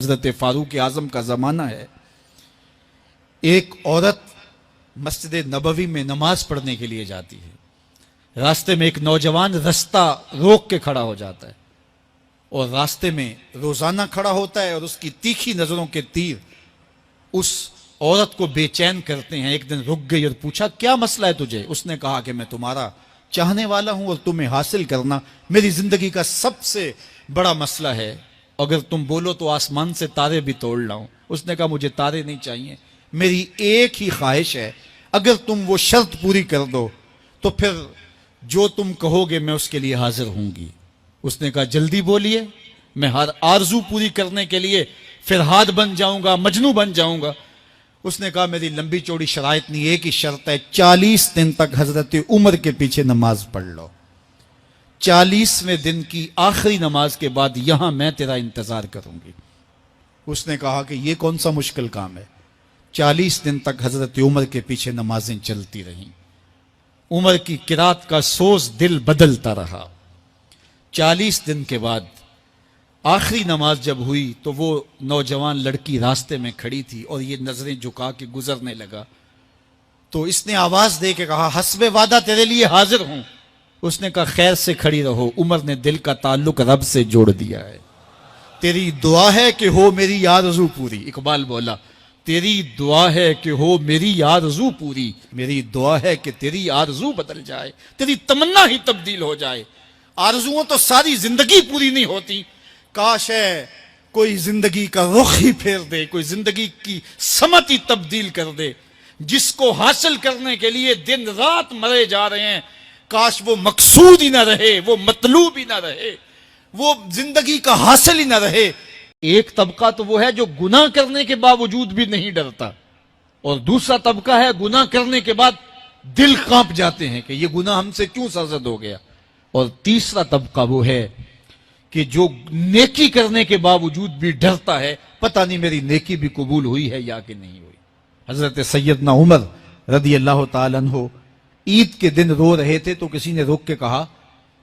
حضرت فاروق اعظم کا زمانہ ہے. ایک عورت مسجد نبوی میں نماز پڑھنے کے لیے جاتی ہے. راستے میں ایک نوجوان رستہ روک کے کھڑا ہو جاتا ہے اور راستے میں روزانہ کھڑا ہوتا ہے اور اس کی تیکھی نظروں کے تیر اس عورت کو بے چین کرتے ہیں. ایک دن رک گئی اور پوچھا کیا مسئلہ ہے تجھے؟ اس نے کہا کہ میں تمہارا چاہنے والا ہوں اور تمہیں حاصل کرنا میری زندگی کا سب سے بڑا مسئلہ ہے. اگر تم بولو تو آسمان سے تارے بھی توڑ لاؤں. اس نے کہا مجھے تارے نہیں چاہیے, میری ایک ہی خواہش ہے, اگر تم وہ شرط پوری کر دو تو پھر جو تم کہو گے میں اس کے لیے حاضر ہوں گی. اس نے کہا جلدی بولیے, میں ہر آرزو پوری کرنے کے لیے فرہاد بن جاؤں گا, مجنوں بن جاؤں گا. اس نے کہا میری لمبی چوڑی شرائط نہیں, ایک ہی شرط ہے, 40 دن تک حضرت عمر کے پیچھے نماز پڑھ لو. 40ویں دن کی آخری نماز کے بعد یہاں میں تیرا انتظار کروں گی. اس نے کہا کہ یہ کون سا مشکل کام ہے. 40 دن تک حضرت عمر کے پیچھے نمازیں چلتی رہیں. عمر کی قرات کا سوز دل بدلتا رہا. 40 دن کے بعد آخری نماز جب ہوئی تو وہ نوجوان لڑکی راستے میں کھڑی تھی اور یہ نظریں جھکا کے گزرنے لگا. تو اس نے آواز دے کے کہا حسب وعدہ تیرے لیے حاضر ہوں. اس نے کہا خیر سے کھڑی رہو, عمر نے دل کا تعلق رب سے جوڑ دیا ہے. تیری دعا ہے کہ ہو میری آرزو پوری. اقبال بولا تیری دعا ہے کہ ہو میری آرزو پوری, میری دعا ہے کہ تیری آرزو بدل جائے, تیری تمنا ہی تبدیل ہو جائے. آرزوؤں تو ساری زندگی پوری نہیں ہوتی, کاش ہے کوئی زندگی کا رخ ہی پھیر دے, کوئی زندگی کی سمت ہی تبدیل کر دے. جس کو حاصل کرنے کے لیے دن رات مرے جا رہے ہیں, کاش وہ مقصود ہی نہ رہے, وہ مطلوب ہی نہ رہے, وہ زندگی کا حاصل ہی نہ رہے. ایک طبقہ تو وہ ہے جو گناہ کرنے کے باوجود بھی نہیں ڈرتا, اور دوسرا طبقہ ہے گناہ کرنے کے بعد دل کانپ جاتے ہیں کہ یہ گناہ ہم سے کیوں سرزد ہو گیا. اور تیسرا طبقہ وہ ہے کہ جو نیکی کرنے کے باوجود بھی ڈرتا ہے, پتہ نہیں میری نیکی بھی قبول ہوئی ہے یا کہ نہیں ہوئی. حضرت سیدنا عمر رضی اللہ تعالیٰ عنہ عید کے دن رو رہے تھے تو کسی نے روک کے کہا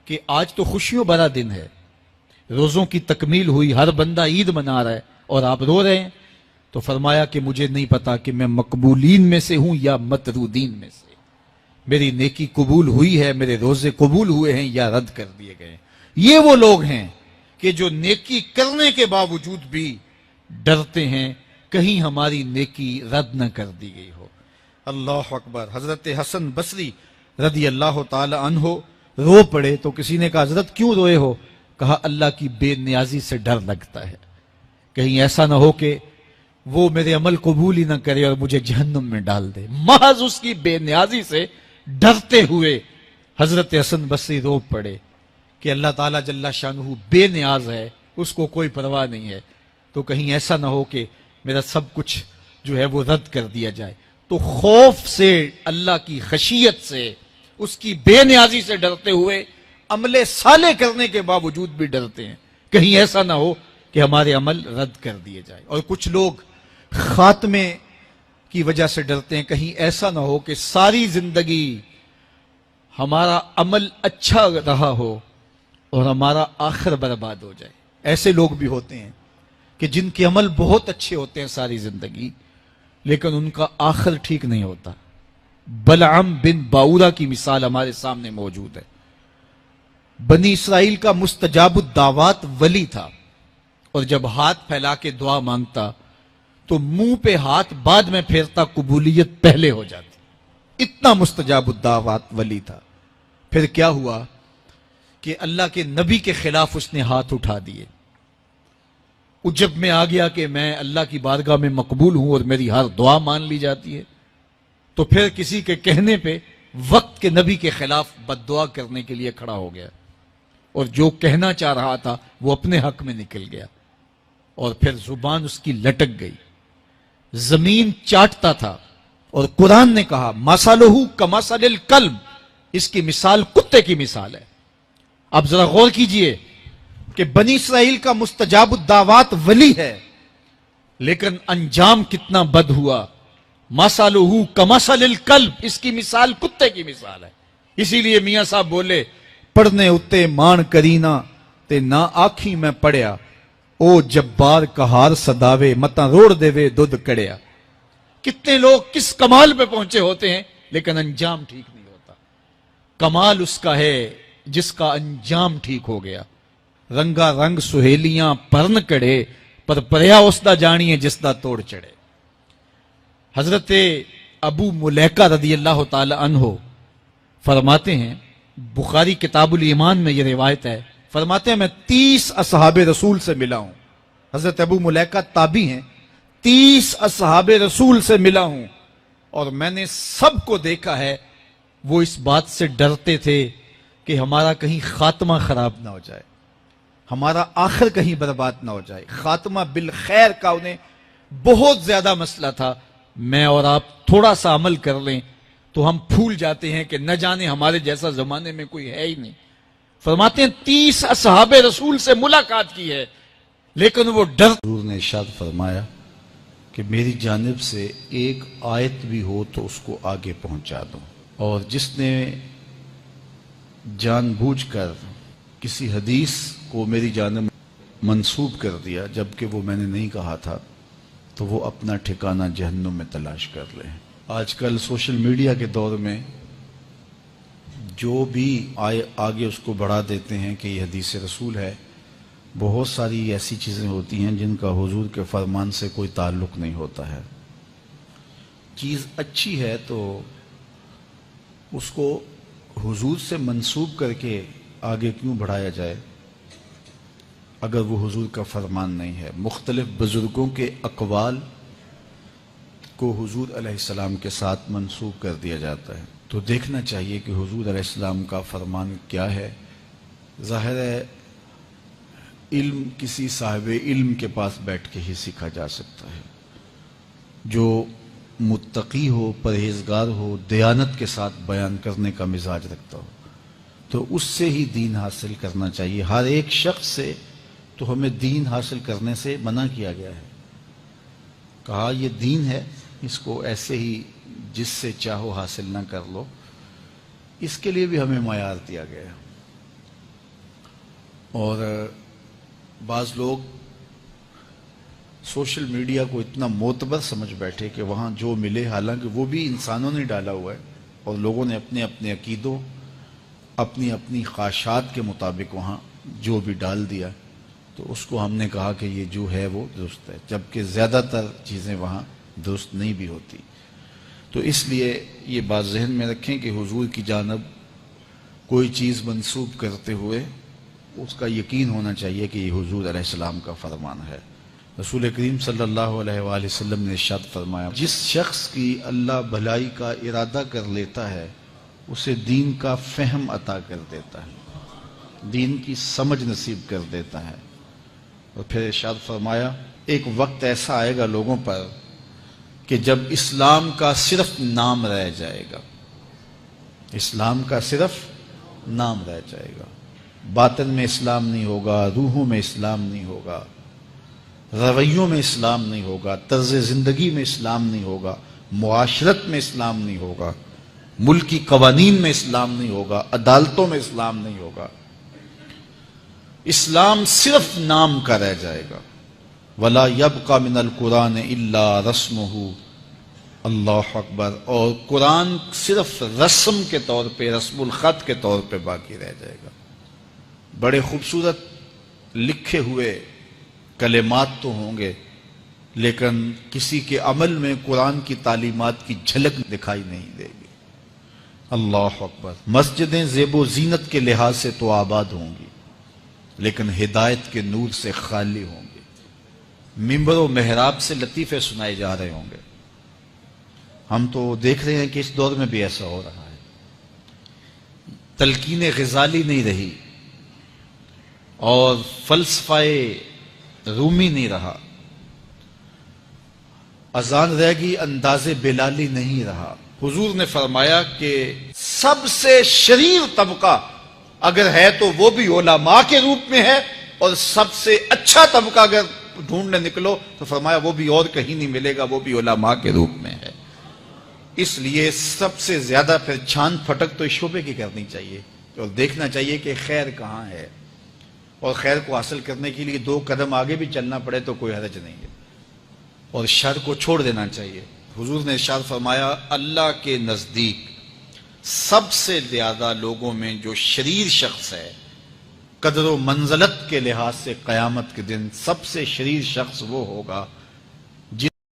کہ آج تو خوشیوں بھرا دن ہے, روزوں کی تکمیل ہوئی, ہر بندہ عید منا رہا ہے اور آپ رو رہے ہیں. تو فرمایا کہ مجھے نہیں پتا کہ میں مقبولین میں سے ہوں یا مطرودین میں سے, میری نیکی قبول ہوئی ہے, میرے روزے قبول ہوئے ہیں یا رد کر دیے گئے. یہ وہ لوگ ہیں کہ جو نیکی کرنے کے باوجود بھی ڈرتے ہیں کہیں ہماری نیکی رد نہ کر دی گئی ہو. اللہ اکبر. حضرت حسن بصری رضی اللہ تعالی عنہ رو پڑے تو کسی نے کہا حضرت کیوں روئے ہو؟ کہا اللہ کی بے نیازی سے ڈر لگتا ہے, کہیں ایسا نہ ہو کہ وہ میرے عمل قبول ہی نہ کرے اور مجھے جہنم میں ڈال دے. محض اس کی بے نیازی سے ڈرتے ہوئے حضرت حسن بصری رو پڑے کہ اللہ تعالیٰ جل شانہ بے نیاز ہے, اس کو کوئی پرواہ نہیں ہے, تو کہیں ایسا نہ ہو کہ میرا سب کچھ جو ہے وہ رد کر دیا جائے. تو خوف سے, اللہ کی خشیت سے, اس کی بے نیازی سے ڈرتے ہوئے عمل صالح کرنے کے باوجود بھی ڈرتے ہیں کہیں ایسا نہ ہو کہ ہمارے عمل رد کر دیے جائے. اور کچھ لوگ خاتمے کی وجہ سے ڈرتے ہیں, کہیں ایسا نہ ہو کہ ساری زندگی ہمارا عمل اچھا رہا ہو اور ہمارا آخر برباد ہو جائے. ایسے لوگ بھی ہوتے ہیں کہ جن کے عمل بہت اچھے ہوتے ہیں ساری زندگی, لیکن ان کا آخر ٹھیک نہیں ہوتا. بلعم بن باورا کی مثال ہمارے سامنے موجود ہے. بنی اسرائیل کا مستجاب الدعوات ولی تھا, اور جب ہاتھ پھیلا کے دعا مانگتا تو منہ پہ ہاتھ بعد میں پھیرتا, قبولیت پہلے ہو جاتی. اتنا مستجاب الدعوات ولی تھا. پھر کیا ہوا کہ اللہ کے نبی کے خلاف اس نے ہاتھ اٹھا دیے. عجب میں آ گیا کہ میں اللہ کی بارگاہ میں مقبول ہوں اور میری ہر دعا مان لی جاتی ہے. تو پھر کسی کے کہنے پہ وقت کے نبی کے خلاف بد دعا کرنے کے لیے کھڑا ہو گیا, اور جو کہنا چاہ رہا تھا وہ اپنے حق میں نکل گیا, اور پھر زبان اس کی لٹک گئی, زمین چاٹتا تھا. اور قرآن نے کہا مثلہ کمثل الکلب, اس کی مثال کتے کی مثال ہے. اب ذرا غور کیجئے کہ بنی اسرائیل کا مستجاب الدعوات ولی ہے, لیکن انجام کتنا بد ہوا. مثلہ کمثل الکلب, اس کی مثال کتے کی مثال ہے. اسی لیے میاں صاحب بولے پڑھنے اتے مان کرینا تے نہ آکھی میں پڑھیا, او جبار کہار صداوے متا روڑ دیوے دودھ کڑیا. کتنے لوگ کس کمال پہ پہنچے ہوتے ہیں لیکن انجام ٹھیک نہیں ہوتا. کمال اس کا ہے جس کا انجام ٹھیک ہو گیا. رنگا رنگ سہیلیاں پرن کڑے پر پریا اس دا جانی ہے جس دا توڑ چڑھے. حضرت ابو ملیکہ رضی اللہ تعالی عنہ فرماتے ہیں, بخاری کتاب الایمان میں یہ روایت ہے, فرماتے ہیں میں 30 اصحاب رسول سے ملا ہوں. حضرت ابو ملیکہ تابعی ہیں. 30 اصحاب رسول سے ملا ہوں اور میں نے سب کو دیکھا ہے وہ اس بات سے ڈرتے تھے کہ ہمارا کہیں خاتمہ خراب نہ ہو جائے, ہمارا آخر کہیں برباد نہ ہو جائے. خاتمہ بالخیر کا انہیں بہت زیادہ مسئلہ تھا. میں اور آپ تھوڑا سا عمل کر لیں تو ہم پھول جاتے ہیں کہ نہ جانے ہمارے جیسا زمانے میں کوئی ہے ہی نہیں. فرماتے ہیں 30 اصحاب رسول سے ملاقات کی ہے لیکن وہ ڈر. حضور نے ارشاد فرمایا کہ میری جانب سے ایک آیت بھی ہو تو اس کو آگے پہنچا دو, اور جس نے جان بوجھ کر کسی حدیث کو میری جانب منسوب کر دیا جبکہ وہ میں نے نہیں کہا تھا تو وہ اپنا ٹھکانہ جہنم میں تلاش کر لے. آج کل سوشل میڈیا کے دور میں جو بھی آگے اس کو بڑھا دیتے ہیں کہ یہ حدیث رسول ہے, بہت ساری ایسی چیزیں ہوتی ہیں جن کا حضور کے فرمان سے کوئی تعلق نہیں ہوتا ہے. چیز اچھی ہے تو اس کو حضور سے منسوب کر کے آگے کیوں بڑھایا جائے اگر وہ حضور کا فرمان نہیں ہے. مختلف بزرگوں کے اقوال کو حضور علیہ السلام کے ساتھ منسوب کر دیا جاتا ہے تو دیکھنا چاہیے کہ حضور علیہ السلام کا فرمان کیا ہے. ظاہر ہے علم کسی صاحب علم کے پاس بیٹھ کے ہی سیکھا جا سکتا ہے, جو متقی ہو, پرہیزگار ہو, دیانت کے ساتھ بیان کرنے کا مزاج رکھتا ہو تو اس سے ہی دین حاصل کرنا چاہیے. ہر ایک شخص سے تو ہمیں دین حاصل کرنے سے منع کیا گیا ہے. کہا یہ دین ہے, اس کو ایسے ہی جس سے چاہو حاصل نہ کر لو. اس کے لیے بھی ہمیں معیار دیا گیا ہے. اور بعض لوگ سوشل میڈیا کو اتنا معتبر سمجھ بیٹھے کہ وہاں جو ملے, حالانکہ وہ بھی انسانوں نے ڈالا ہوا ہے اور لوگوں نے اپنے اپنے عقیدوں, اپنی اپنی خواہشات کے مطابق وہاں جو بھی ڈال دیا تو اس کو ہم نے کہا کہ یہ جو ہے وہ درست ہے, جبکہ زیادہ تر چیزیں وہاں درست نہیں بھی ہوتی. تو اس لیے یہ بات ذہن میں رکھیں کہ حضور کی جانب کوئی چیز منسوب کرتے ہوئے اس کا یقین ہونا چاہیے کہ یہ حضور علیہ السلام کا فرمان ہے. رسول کریم صلی اللہ علیہ وآلہ وسلم نے ارشاد فرمایا, جس شخص کی اللہ بھلائی کا ارادہ کر لیتا ہے اسے دین کا فہم عطا کر دیتا ہے, دین کی سمجھ نصیب کر دیتا ہے. اور پھر ارشاد فرمایا, ایک وقت ایسا آئے گا لوگوں پر کہ جب اسلام کا صرف نام رہ جائے گا, اسلام کا صرف نام رہ جائے گا. باطن میں اسلام نہیں ہوگا, روحوں میں اسلام نہیں ہوگا, رویوں میں اسلام نہیں ہوگا, طرز زندگی میں اسلام نہیں ہوگا, معاشرت میں اسلام نہیں ہوگا, ملکی قوانین میں اسلام نہیں ہوگا, عدالتوں میں اسلام نہیں ہوگا. اسلام صرف نام کا رہ جائے گا. وَلَا يَبْقَى مِنَ الْقُرْآنِ إِلَّا رَسْمُهُ, اللہ اکبر. اور قرآن صرف رسم کے طور پہ, رسم الخط کے طور پہ باقی رہ جائے گا. بڑے خوبصورت لکھے ہوئے کلمات تو ہوں گے لیکن کسی کے عمل میں قرآن کی تعلیمات کی جھلک دکھائی نہیں دے گی. اللہ اکبر. مسجدیں زیب و زینت کے لحاظ سے تو آباد ہوں گی لیکن ہدایت کے نور سے خالی ہوں گے. ممبر و محراب سے لطیفے سنائے جا رہے ہوں گے. ہم تو دیکھ رہے ہیں کہ اس دور میں بھی ایسا ہو رہا ہے. تلقین غزالی نہیں رہی اور فلسفہ رومی نہیں رہا, اذان رہ گئی, انداز بلالی نہیں رہا. حضور نے فرمایا کہ سب سے شریر طبقہ اگر ہے تو وہ بھی علماء کے روپ میں ہے, اور سب سے اچھا طبقہ اگر ڈھونڈنے نکلو تو فرمایا وہ بھی اور کہیں نہیں ملے گا, وہ بھی علماء کے روپ میں ہے. اس لیے سب سے زیادہ پھر چھان پھٹک تو اس شعبے کی کرنی چاہیے اور دیکھنا چاہیے کہ خیر کہاں ہے. اور خیر کو حاصل کرنے کے لیے 2 قدم آگے بھی چلنا پڑے تو کوئی حرج نہیں ہے، اور شر کو چھوڑ دینا چاہیے۔ حضور نے ارشاد فرمایا اللہ کے نزدیک سب سے زیادہ لوگوں میں جو شریر شخص ہے، قدر و منزلت کے لحاظ سے قیامت کے دن سب سے شریر شخص وہ ہوگا